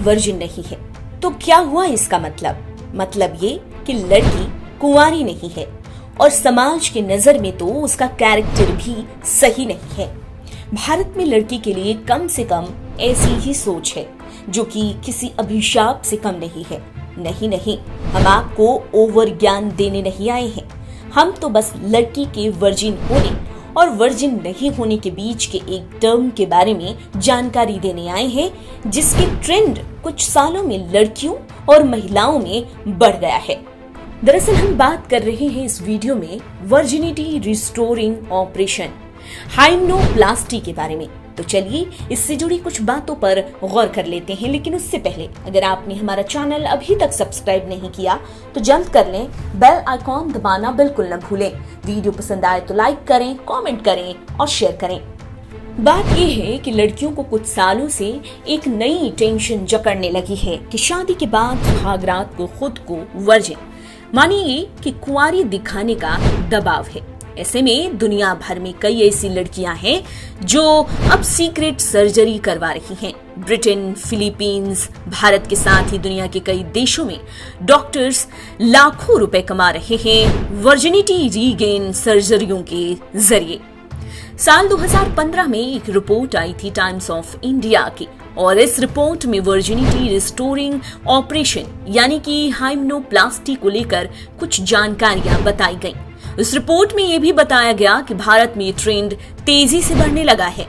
Virgin नहीं है। तो क्या हुआ इसका मतलब ये कि लड़की कुंवारी नहीं है और समाज के नजर में तो उसका कैरेक्टर भी सही नहीं है। भारत में लड़की के लिए कम से कम ऐसी ही सोच है, जो कि किसी अभिशाप से कम नहीं है। नहीं, हम आपको ओवर ज्ञान देने नहीं आए हैं। हम तो बस लड़की के वर्जिन होने और वर्जिन नहीं होने के बीच के एक टर्म के बारे में जानकारी देने आए हैं, जिसके ट्रेंड कुछ सालों में लड़कियों और महिलाओं में बढ़ गया है। दरअसल हम बात कर रहे हैं इस वीडियो में वर्जिनिटी रिस्टोरिंग ऑपरेशन हाइमेनोप्लास्टी के बारे में। तो चलिए इससे जुड़ी कुछ बातों पर गौर कर लेते हैं। लेकिन उससे पहले अगर आपने हमारा चैनल अभी तक सब्सक्राइब नहीं किया तो जल्द कर लें, बेल आइकॉन दबाना बिल्कुल न भूलें। वीडियो पसंद आए तो लाइक करें, कमेंट करें और शेयर करें। बात यह है कि लड़कियों को कुछ सालों से एक नई टेंशन जकड़ने लगी है कि शादी के बाद सुहागरात को खुद को वर्जिन मानिए कि कुंवारी दिखाने का दबाव है। ऐसे में दुनिया भर में कई ऐसी लड़कियां हैं जो अब सीक्रेट सर्जरी करवा रही हैं। ब्रिटेन, फिलीपींस, भारत के साथ ही दुनिया के कई देशों में डॉक्टर्स लाखों रुपए कमा रहे हैं वर्जिनिटी रीगेन सर्जरियों के जरिए। साल 2015 में एक रिपोर्ट आई थी टाइम्स ऑफ इंडिया की, और इस रिपोर्ट में वर्जिनिटी रिस्टोरिंग ऑपरेशन यानी कि हाइमेनोप्लास्टी को लेकर कुछ जानकारियां बताई गईं। इस रिपोर्ट में यह भी बताया गया कि भारत में ट्रेंड तेजी से बढ़ने लगा है।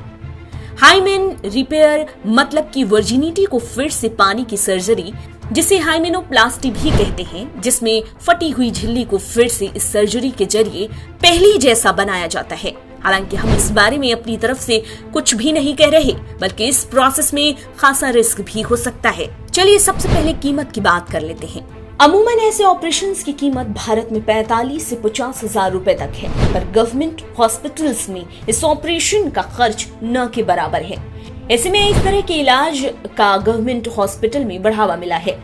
हाइमेन रिपेयर मतलब कि वर्जिनिटी को फिर से पाने की सर्जरी, जिसे हाइमेनोप्लास्टी भी कहते हैं, जिसमें फटी हुई झिल्ली को फिर से इस सर्जरी के जरिए पहली जैसा बनाया जाता है। हालांकि हम इस बारे में अपनी तरफ से कुछ भी नहीं कह रहे, बल्कि इस प्रोसेस में खासा रिस्क भी हो सकता है। चलिए सबसे पहले कीमत की बात कर लेते हैं। अमूमन ऐसे ऑपरेशंस की कीमत भारत में 45 से 50 हजार रुपए तक है, पर गवर्नमेंट हॉस्पिटल्स में इस ऑपरेशन का खर्च न के बराबर है। ऐसे में इस तरह के इलाज का गवर्नमेंट हॉस्पिटल में बढ़ावा मिला है।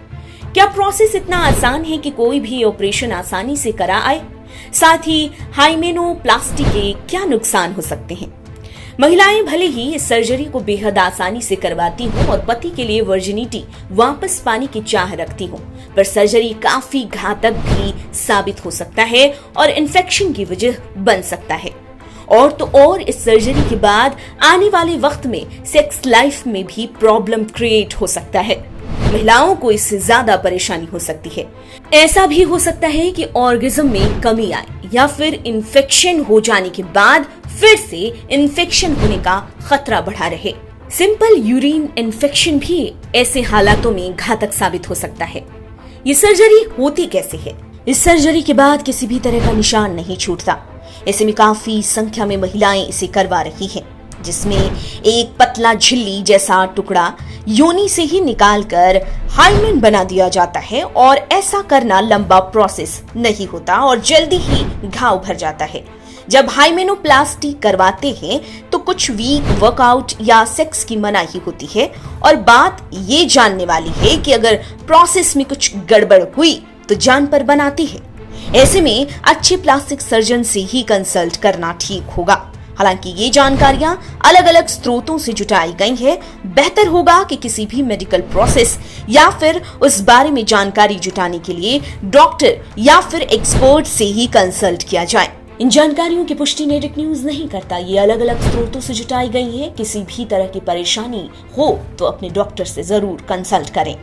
क्या प्रोसेस इतना आसान है कि कोई भी ऑपरेशन आसानी से करा आए? साथ ही हाइमेनोप्लास्टी के क्या नुकसान हो सकते हैं? महिलाएं भले ही इस सर्जरी को बेहद आसानी से करवाती हों और पति के लिए वर्जिनिटी वापस पाने की चाह रखती हों, पर सर्जरी काफी घातक भी साबित हो सकता है और इन्फेक्शन की वजह बन सकता है। और तो और इस सर्जरी के बाद आने वाले वक्त में सेक्स लाइफ में भी प्रॉब्लम क्रिएट हो सकता है। महिलाओं को इससे ज्यादा परेशानी हो सकती है। ऐसा भी हो सकता है कि ऑर्गेज्म में कमी आए या फिर इन्फेक्शन हो जाने के बाद फिर से इन्फेक्शन होने का खतरा बढ़ा रहे। सिंपल यूरिन इन्फेक्शन भी ऐसे हालातों में घातक साबित हो सकता है। ये सर्जरी होती कैसे है? इस सर्जरी के बाद किसी भी तरह का निशान नहीं छूटता। ऐसे में काफी संख्या में महिलाएं इसे करवा रही हैं, जिसमें एक पतला झिल्ली जैसा टुकड़ा योनि से ही निकालकर हाइमेन बना दिया जाता है। और ऐसा करना लंबा प्रोसेस नहीं होता और जल्दी ही घाव भर जाता है। जब हाइमेनोप्लास्टी करवाते हैं तो कुछ वीक वर्कआउट या सेक्स की मनाही होती है, और बात ये जानने वाली है कि अगर प्रोसेस में कुछ गड़बड़ हुई तो जान पर बनाती है। ऐसे में अच्छे प्लास्टिक सर्जन से ही कंसल्ट करना ठीक होगा। हालांकि ये जानकारियां अलग अलग स्रोतों से जुटाई गई है। बेहतर होगा कि किसी भी मेडिकल प्रोसेस या फिर उस बारे में जानकारी जुटाने के लिए डॉक्टर या फिर एक्सपर्ट से ही कंसल्ट किया जाए। इन जानकारियों की पुष्टि नेटिक न्यूज नहीं करता, ये अलग अलग स्रोतों से जुटाई गई है। किसी भी तरह की परेशानी हो तो अपने डॉक्टर से जरूर कंसल्ट करें।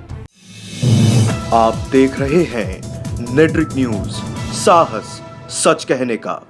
आप देख रहे हैं नेटिक न्यूज, साहस सच कहने का।